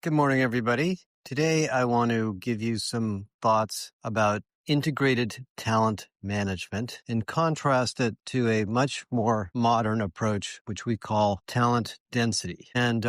Good morning, everybody. Today, I want to give you some thoughts about integrated talent management and contrast it to a much more modern approach, which we call talent density. And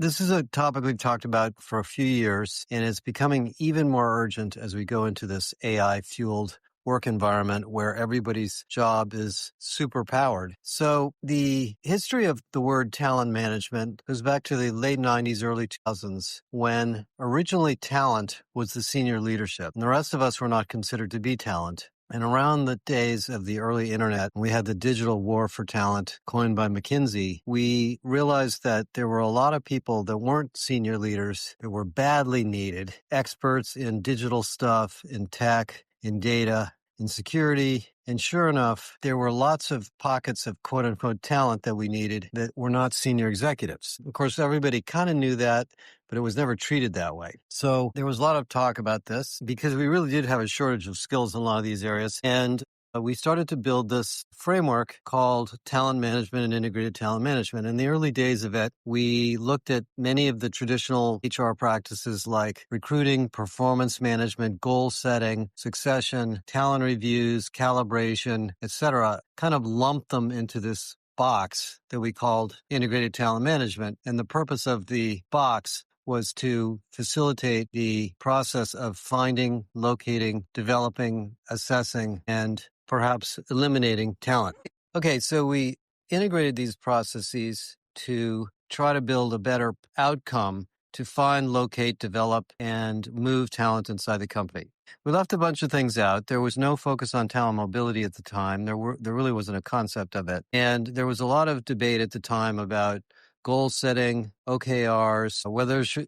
this is a topic we've talked about for a few years, and it's becoming even more urgent as we go into this AI-fueled work environment where everybody's job is super powered. So the history of the word talent management goes back to the late 90s, early 2000s, when originally talent was the senior leadership. And the rest of us were not considered to be talent. And around the days of the early internet, we had the digital war for talent coined by McKinsey. We realized that there were a lot of people that weren't senior leaders that were badly needed, experts in digital stuff, in tech, in data, in security. And sure enough, there were lots of pockets of quote unquote talent that we needed that were not senior executives. Of course, everybody kind of knew that, but it was never treated that way. So there was a lot of talk about this because we really did have a shortage of skills in a lot of these areas. And we started to build this framework called talent management and integrated talent management. In the early days of it, we looked at many of the traditional HR practices like recruiting, performance management, goal setting, succession, talent reviews, calibration, etc., kind of lumped them into this box that we called integrated talent management. And the purpose of the box was to facilitate the process of finding, locating, developing, assessing, and perhaps eliminating talent. Okay, so we integrated these processes to try to build a better outcome to find, locate, develop, and move talent inside the company. We left a bunch of things out. There was no focus on talent mobility at the time. There really wasn't a concept of it. And there was a lot of debate at the time about goal setting, OKRs,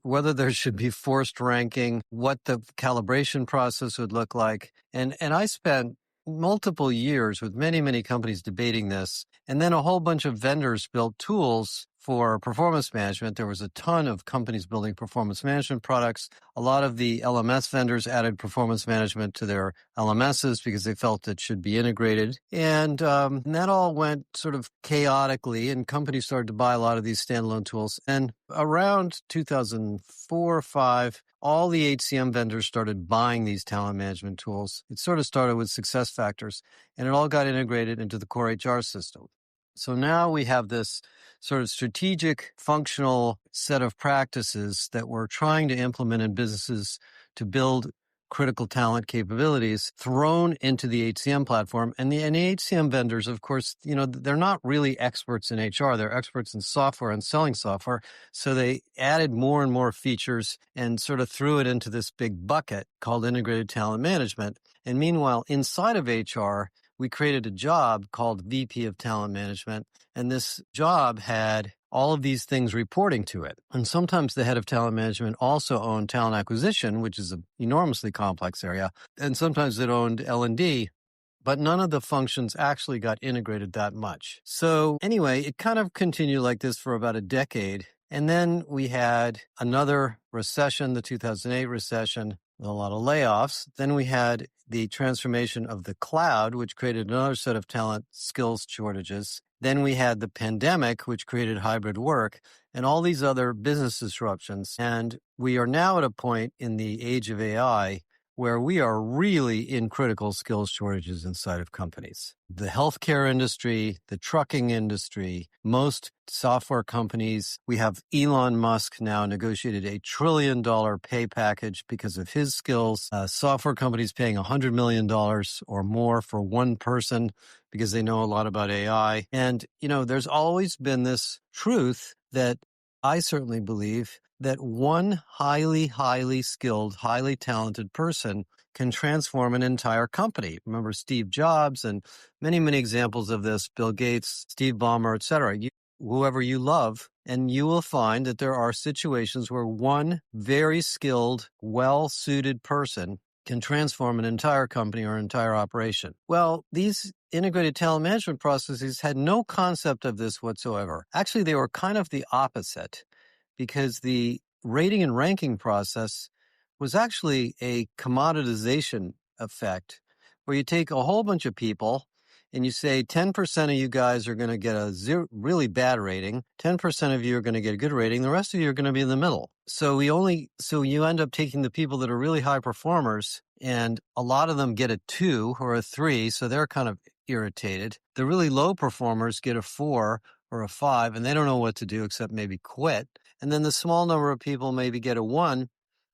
whether there should be forced ranking, what the calibration process would look like. And I spent multiple years with many, many companies debating this. And then a whole bunch of vendors built tools for performance management. There was a ton of companies building performance management products. A lot of the LMS vendors added performance management to their LMSs because they felt it should be integrated. And that all went sort of chaotically, and companies started to buy a lot of these standalone tools. And around 2004 or 5, all the HCM vendors started buying these talent management tools. It sort of started with SuccessFactors, and it all got integrated into the core HR system. So now we have this sort of strategic, functional set of practices that we're trying to implement in businesses to build critical talent capabilities thrown into the HCM platform. And the HCM vendors, of course, they're not really experts in HR. They're experts in software and selling software. So they added more and more features and sort of threw it into this big bucket called integrated talent management. And meanwhile, inside of HR, we created a job called VP of Talent Management. And this job had all of these things reporting to it. And sometimes the head of talent management also owned talent acquisition, which is an enormously complex area. And sometimes it owned L&D, but none of the functions actually got integrated that much. So anyway, it kind of continued like this for about a decade. And then we had another recession, the 2008 recession, with a lot of layoffs. Then we had the transformation of the cloud, which created another set of talent skills shortages. Then we had the pandemic, which created hybrid work and all these other business disruptions. And we are now at a point in the age of AI where we are really in critical skills shortages inside of companies. The healthcare industry, the trucking industry, most software companies. We have Elon Musk now negotiated $1 trillion pay package because of his skills. Software companies paying $100 million or more for one person because they know a lot about AI. And, there's always been this truth that I certainly believe that one highly, highly skilled, highly talented person can transform an entire company. Remember Steve Jobs and many, many examples of this, Bill Gates, Steve Ballmer, et cetera. Whoever you love, and you will find that there are situations where one very skilled, well-suited person can transform an entire company or an entire operation. Well, these integrated talent management processes had no concept of this whatsoever. Actually, they were kind of the opposite, because the rating and ranking process was actually a commoditization effect where you take a whole bunch of people and you say 10% of you guys are going to get a really bad rating, 10% of you are going to get a good rating, the rest of you are going to be in the middle. So you end up taking the people that are really high performers, and a lot of them get a 2 or a 3, so they're kind of irritated. The really low performers get a 4 or a 5, and they don't know what to do except maybe quit. And then the small number of people maybe get a 1,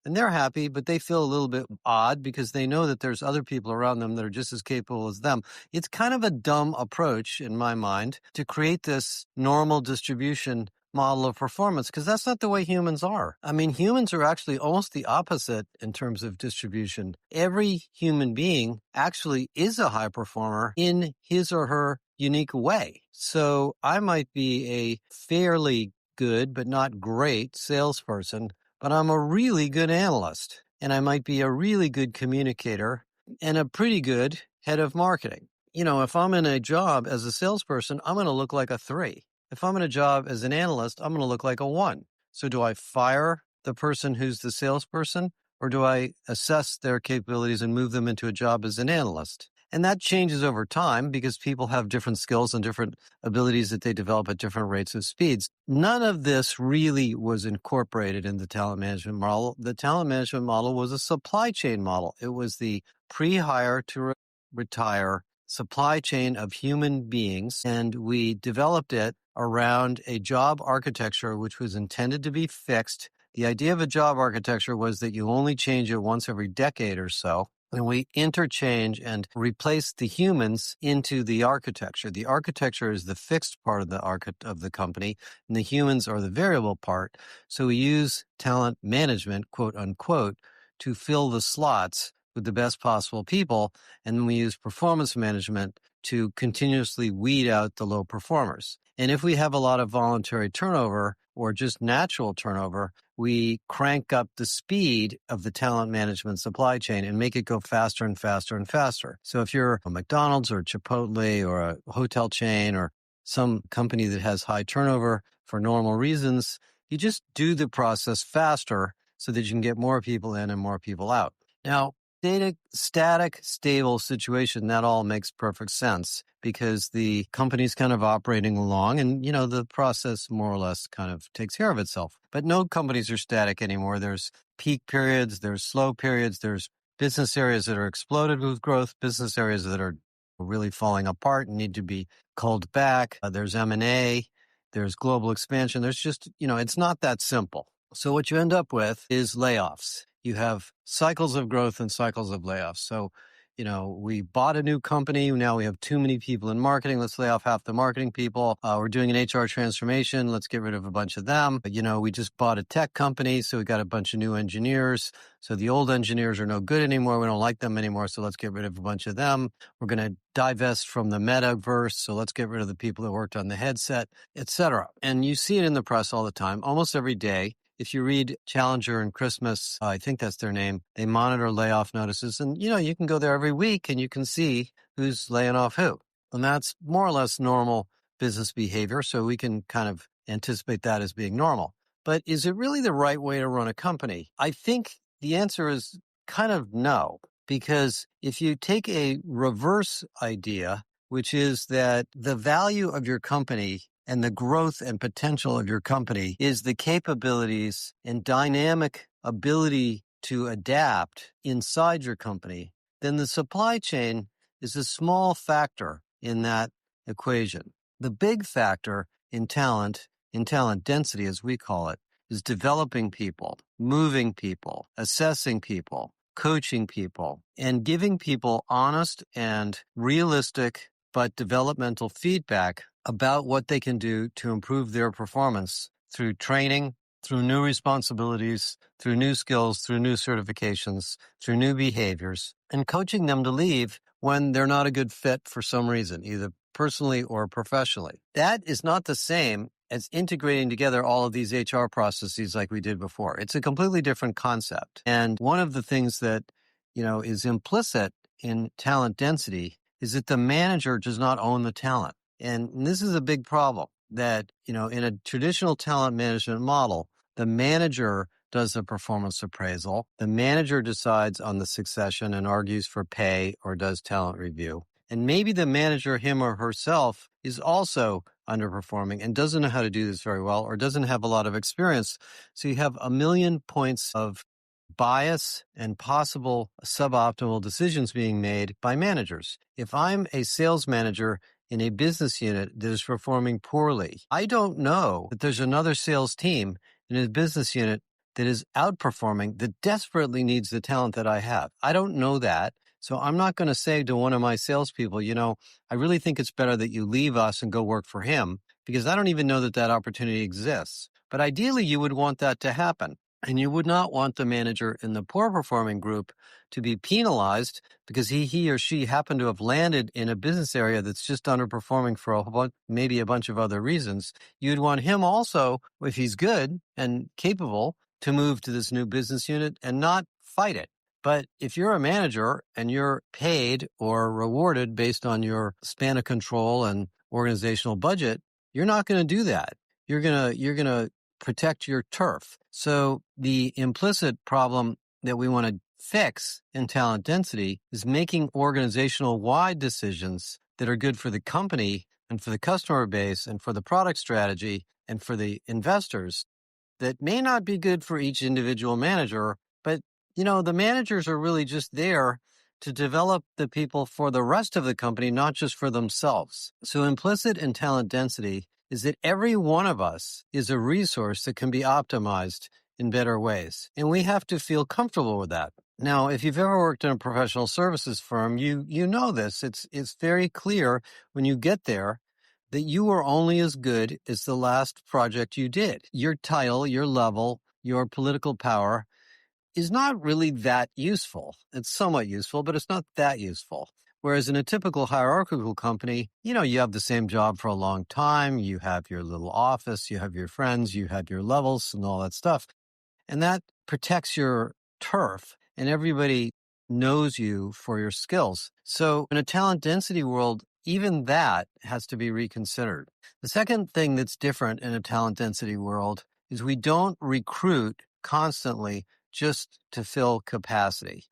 and they're happy, but they feel a little bit odd because they know that there's other people around them that are just as capable as them. It's kind of a dumb approach, in my mind, to create this normal distribution model of performance, because that's not the way humans are. I mean, humans are actually almost the opposite in terms of distribution. Every human being actually is a high performer in his or her unique way. So I might be a fairly good but not great salesperson, but I'm a really good analyst, and I might be a really good communicator and a pretty good head of marketing. If I'm in a job as a salesperson, I'm going to look like a 3. If I'm in a job as an analyst, I'm going to look like a 1. So do I fire the person who's the salesperson, or do I assess their capabilities and move them into a job as an analyst? And that changes over time because people have different skills and different abilities that they develop at different rates of speeds. None of this really was incorporated in the talent management model. The talent management model was a supply chain model. It was the pre-hire to retire supply chain of human beings, and we developed it around a job architecture which was intended to be fixed. The idea of a job architecture was that you only change it once every decade or so. And we interchange and replace the humans into the architecture. The architecture is the fixed part of the company, and the humans are the variable part. So we use talent management, quote unquote, to fill the slots with the best possible people. And then we use performance management to continuously weed out the low performers. And if we have a lot of voluntary turnover or just natural turnover, we crank up the speed of the talent management supply chain and make it go faster and faster and faster. So if you're a McDonald's or Chipotle or a hotel chain or some company that has high turnover for normal reasons, you just do the process faster so that you can get more people in and more people out. Now, static, stable situation, that all makes perfect sense because the company's kind of operating along and, the process more or less kind of takes care of itself. But no companies are static anymore. There's peak periods, there's slow periods, there's business areas that are exploded with growth, business areas that are really falling apart and need to be culled back. There's M&A, there's global expansion. There's just, it's not that simple. So what you end up with is layoffs. You have cycles of growth and cycles of layoffs. So, we bought a new company. Now we have too many people in marketing. Let's lay off half the marketing people. We're doing an HR transformation. Let's get rid of a bunch of them. We just bought a tech company. So we got a bunch of new engineers. So the old engineers are no good anymore. We don't like them anymore. So let's get rid of a bunch of them. We're going to divest from the metaverse. So let's get rid of the people that worked on the headset, etc. And you see it in the press all the time, almost every day. If you read Challenger and Christmas, I think that's their name, they monitor layoff notices. And, you can go there every week and you can see who's laying off who. And that's more or less normal business behavior. So we can kind of anticipate that as being normal. But is it really the right way to run a company? I think the answer is kind of no, because if you take a reverse idea, which is that the value of your company and the growth and potential of your company is the capabilities and dynamic ability to adapt inside your company, then the supply chain is a small factor in that equation. The big factor in talent density, as we call it, is developing people, moving people, assessing people, coaching people, and giving people honest and realistic but developmental feedback about what they can do to improve their performance through training, through new responsibilities, through new skills, through new certifications, through new behaviors, and coaching them to leave when they're not a good fit for some reason, either personally or professionally. That is not the same as integrating together all of these HR processes like we did before. It's a completely different concept. And one of the things that, is implicit in talent density is that the manager does not own the talent. And this is a big problem that, in a traditional talent management model, the manager does the performance appraisal. The manager decides on the succession and argues for pay or does talent review. And maybe the manager, him or herself, is also underperforming and doesn't know how to do this very well or doesn't have a lot of experience. So you have a million points of bias and possible suboptimal decisions being made by managers. If I'm a sales manager in a business unit that is performing poorly, I don't know that there's another sales team in a business unit that is outperforming, that desperately needs the talent that I have. I don't know that. So I'm not going to say to one of my salespeople, I really think it's better that you leave us and go work for him, because I don't even know that that opportunity exists. But ideally, you would want that to happen. And you would not want the manager in the poor performing group to be penalized because he or she happened to have landed in a business area that's just underperforming for maybe a bunch of other reasons. You'd want him also, if he's good and capable, to move to this new business unit and not fight it. But if you're a manager and you're paid or rewarded based on your span of control and organizational budget, you're not going to do that. You're going to protect your turf. So the implicit problem that we want to fix in talent density is making organizational wide decisions that are good for the company and for the customer base and for the product strategy and for the investors that may not be good for each individual manager. But, the managers are really just there to develop the people for the rest of the company, not just for themselves. So implicit in talent density is that every one of us is a resource that can be optimized in better ways. And we have to feel comfortable with that. Now, if you've ever worked in a professional services firm, you know this. It's very clear when you get there that you are only as good as the last project you did. Your title, your level, your political power is not really that useful. It's somewhat useful, but it's not that useful. Whereas in a typical hierarchical company, you have the same job for a long time. You have your little office, you have your friends, you have your levels and all that stuff. And that protects your turf, and everybody knows you for your skills. So in a talent density world, even that has to be reconsidered. The second thing that's different in a talent density world is we don't recruit constantly just to fill capacity.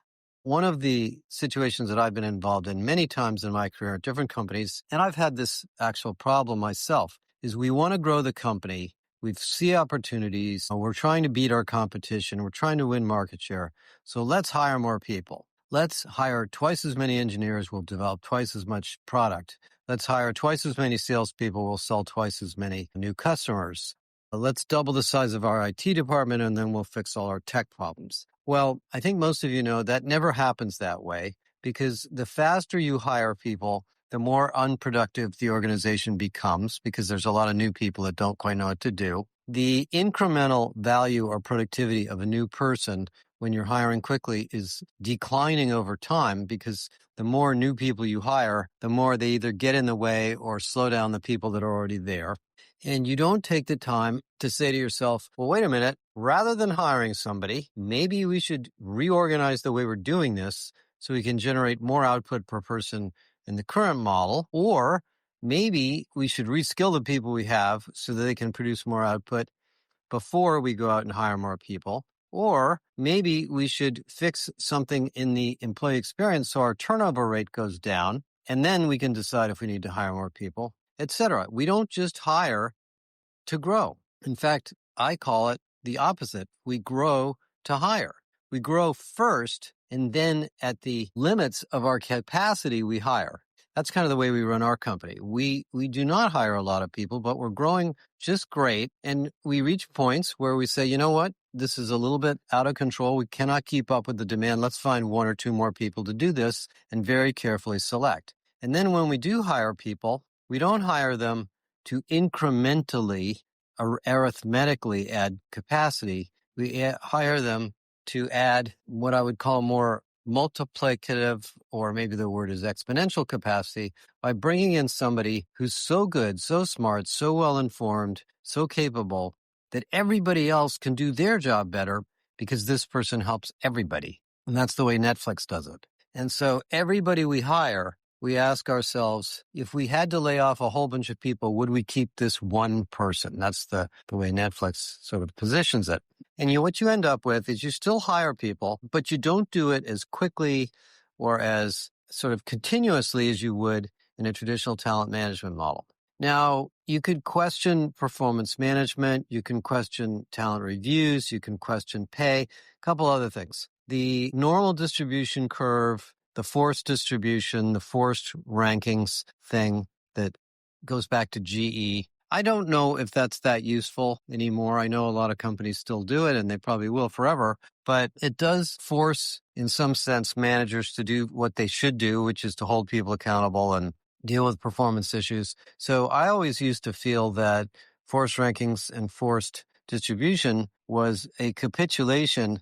One of the situations that I've been involved in many times in my career at different companies, and I've had this actual problem myself, is we want to grow the company. We see opportunities. We're trying to beat our competition. We're trying to win market share. So let's hire more people. Let's hire twice as many engineers. We'll develop twice as much product. Let's hire twice as many salespeople. We'll sell twice as many new customers. Let's double the size of our IT department, and then we'll fix all our tech problems. Well, I think most of you know that never happens that way, because the faster you hire people, the more unproductive the organization becomes, because there's a lot of new people that don't quite know what to do. The incremental value or productivity of a new person when you're hiring quickly is declining over time, because the more new people you hire, the more they either get in the way or slow down the people that are already there. And you don't take the time to say to yourself, well, wait a minute, rather than hiring somebody, maybe we should reorganize the way we're doing this so we can generate more output per person in the current model, or maybe we should reskill the people we have so that they can produce more output before we go out and hire more people. Or maybe we should fix something in the employee experience so our turnover rate goes down, and then we can decide if we need to hire more people, etc. We don't just hire to grow. In fact, I call it the opposite. We grow to hire. We grow first, and then at the limits of our capacity, we hire. That's kind of the way we run our company. We do not hire a lot of people, but we're growing just great. And we reach points where we say, you know what? This is a little bit out of control. We cannot keep up with the demand. Let's find one or two more people to do this and very carefully select. And then when we do hire people, we don't hire them to incrementally or arithmetically add capacity. We hire them to add what I would call more multiplicative, or maybe the word is exponential capacity, by bringing in somebody who's so good, so smart, so well-informed, so capable that everybody else can do their job better because this person helps everybody. And that's the way Netflix does it. And so everybody we hire, we ask ourselves, if we had to lay off a whole bunch of people, would we keep this one person? That's the way Netflix sort of positions it. And what you end up with is you still hire people, but you don't do it as quickly or as sort of continuously as you would in a traditional talent management model. Now, you could question performance management, you can question talent reviews, you can question pay, a couple other things. The normal distribution curve, the forced distribution, the forced rankings thing that goes back to GE. I don't know if that's that useful anymore. I know a lot of companies still do it, and they probably will forever, but it does force, in some sense, managers to do what they should do, which is to hold people accountable and deal with performance issues. So I always used to feel that forced rankings and forced distribution was a capitulation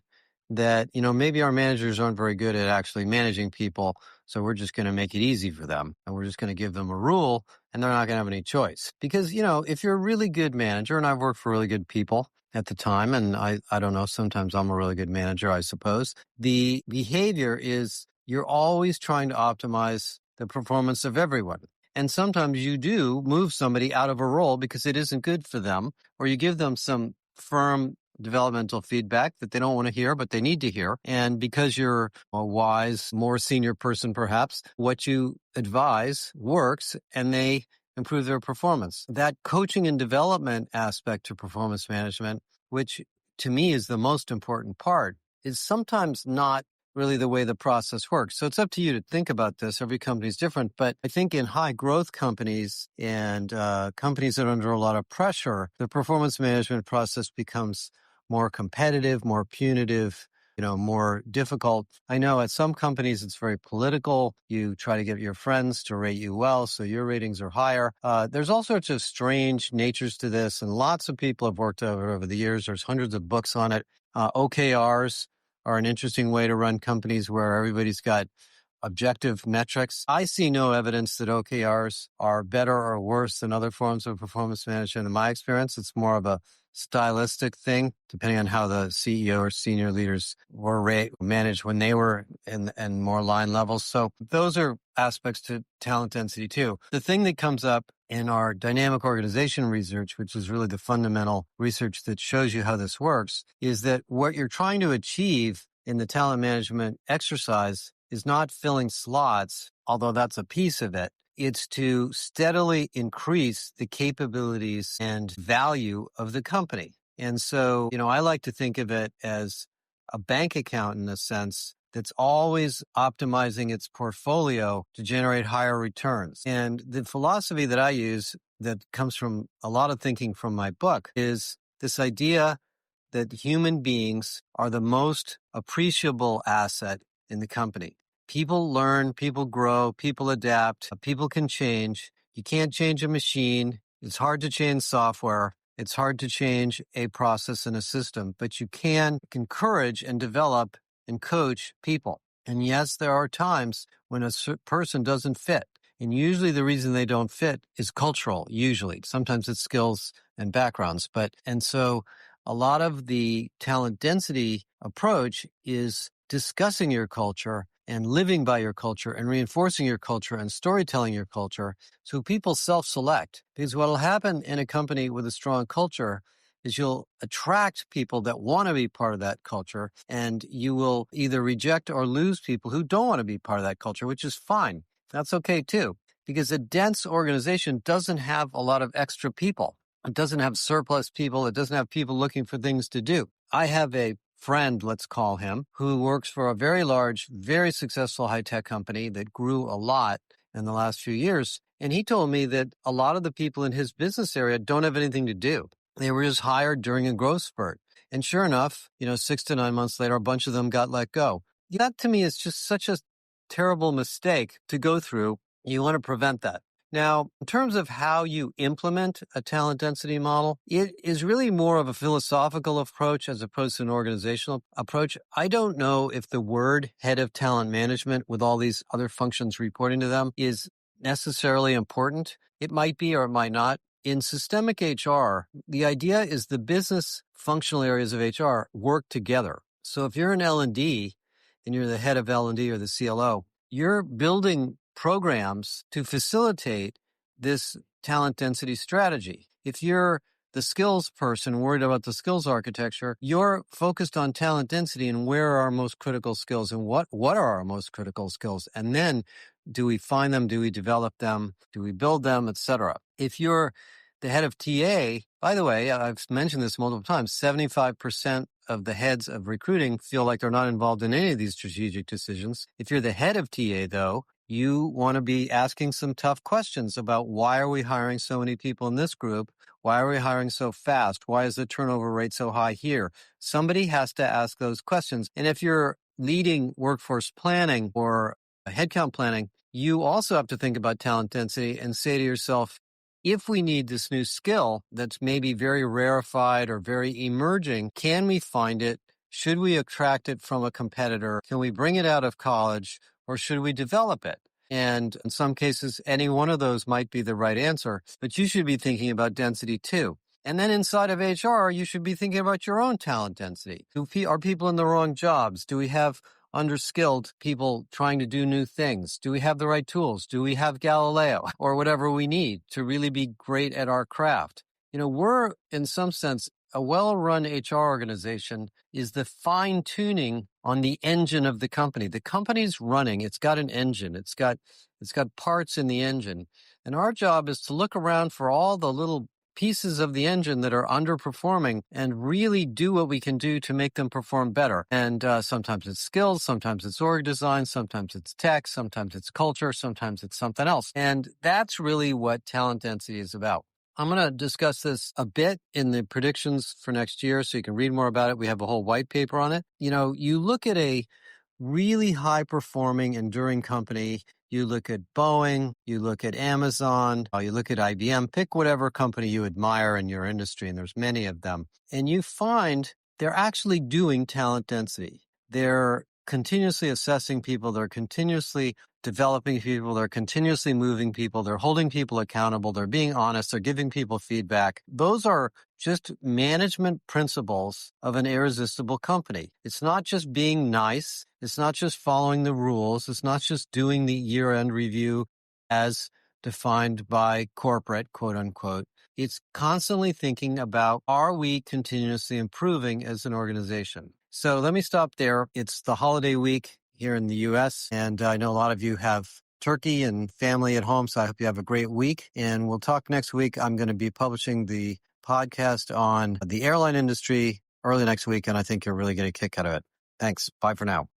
that, maybe our managers aren't very good at actually managing people. So we're just going to make it easy for them and we're just going to give them a rule and they're not going to have any choice. Because, if you're a really good manager, and I've worked for really good people at the time, and I don't know, sometimes I'm a really good manager, I suppose. The behavior is you're always trying to optimize the performance of everyone. And sometimes you do move somebody out of a role because it isn't good for them, or you give them some firm developmental feedback that they don't want to hear, but they need to hear. And because you're a wise, more senior person, perhaps, what you advise works and they improve their performance. That coaching and development aspect to performance management, which to me is the most important part, is sometimes not really the way the process works. So it's up to you to think about this. Every company is different. But I think in high growth companies and companies that are under a lot of pressure, the performance management process becomes more competitive, more punitive, more difficult. I know at some companies it's very political. You try to get your friends to rate you well, so your ratings are higher. There's all sorts of strange natures to this, and lots of people have worked over the years. There's hundreds of books on it. OKRs are an interesting way to run companies where everybody's got objective metrics. I see no evidence that OKRs are better or worse than other forms of performance management. In my experience, it's more of a stylistic thing, depending on how the CEO or senior leaders were managed when they were in more line levels. So those are aspects to talent density too. The thing that comes up in our dynamic organization research, which is really the fundamental research that shows you how this works, is that what you're trying to achieve in the talent management exercise is not filling slots, although that's a piece of it. It's to steadily increase the capabilities and value of the company. And so, I like to think of it as a bank account in a sense that's always optimizing its portfolio to generate higher returns. And the philosophy that I use that comes from a lot of thinking from my book is this idea that human beings are the most appreciable asset in the company. People learn, people grow, people adapt, people can change. You can't change a machine. It's hard to change software. It's hard to change a process and a system, but you can encourage and develop and coach people. And yes, there are times when a person doesn't fit. And usually the reason they don't fit is cultural, usually. Sometimes it's skills and backgrounds. And so a lot of the talent density approach is discussing your culture and living by your culture and reinforcing your culture and storytelling your culture so people self-select. Because what will happen in a company with a strong culture is you'll attract people that want to be part of that culture, and you will either reject or lose people who don't want to be part of that culture, which is fine. That's okay too, because a dense organization doesn't have a lot of extra people. It doesn't have surplus people. It doesn't have people looking for things to do. I have a friend, let's call him, who works for a very large, very successful high-tech company that grew a lot in the last few years. And he told me that a lot of the people in his business area don't have anything to do. They were just hired during a growth spurt. And sure enough, 6 to 9 months later, a bunch of them got let go. That to me is just such a terrible mistake to go through. You want to prevent that. Now, in terms of how you implement a talent density model, it is really more of a philosophical approach as opposed to an organizational approach. I don't know if the word head of talent management with all these other functions reporting to them is necessarily important. It might be or it might not. In systemic HR, the idea is the business functional areas of HR work together. So if you're in L&D and you're the head of L&D or the CLO, you're building programs to facilitate this talent density strategy. If you're the the skills person worried about the skills architecture. You're focused on talent density and where are our most critical skills and what are our most critical skills? And then do we find them? Do we develop them? Do we build them, etc.? If you're the head of TA, by the way, I've mentioned this multiple times, 75% of the heads of recruiting feel like they're not involved in any of these strategic decisions. If you're the head of TA, though, you want to be asking some tough questions about why are we hiring so many people in this group? Why are we hiring so fast? Why is the turnover rate so high here? Somebody has to ask those questions. And if you're leading workforce planning or headcount planning, you also have to think about talent density and say to yourself, if we need this new skill that's maybe very rarefied or very emerging, can we find it? Should we attract it from a competitor? Can we bring it out of college or should we develop it? And in some cases, any one of those might be the right answer, but you should be thinking about density too. And then inside of HR, you should be thinking about your own talent density. Are people in the wrong jobs? Do we have underskilled people trying to do new things? Do we have the right tools? Do we have Galileo or whatever we need to really be great at our craft? We're in some sense, a well-run HR organization is the fine-tuning on the engine of the company. The company's running. It's got an engine. It's got parts in the engine. And our job is to look around for all the little pieces of the engine that are underperforming and really do what we can do to make them perform better. And sometimes it's skills, sometimes it's org design, sometimes it's tech, sometimes it's culture, sometimes it's something else. And that's really what talent density is about. I'm going to discuss this a bit in the predictions for next year so you can read more about it. We have a whole white paper on it. You look at a really high-performing, enduring company. You look at Boeing, you look at Amazon, you look at IBM, pick whatever company you admire in your industry, and there's many of them. And you find they're actually doing talent density. They're continuously assessing people. They're continuously developing people. They're continuously moving people. They're holding people accountable. They're being honest. They're giving people feedback. Those are just management principles of an irresistible company. It's not just being nice. It's not just following the rules. It's not just doing the year-end review as defined by corporate, quote unquote. It's constantly thinking about, are we continuously improving as an organization? So let me stop there. It's the holiday week here in the U.S., and I know a lot of you have turkey and family at home, so I hope you have a great week. And we'll talk next week. I'm going to be publishing the podcast on the airline industry early next week, and I think you're really going to kick out of it. Thanks. Bye for now.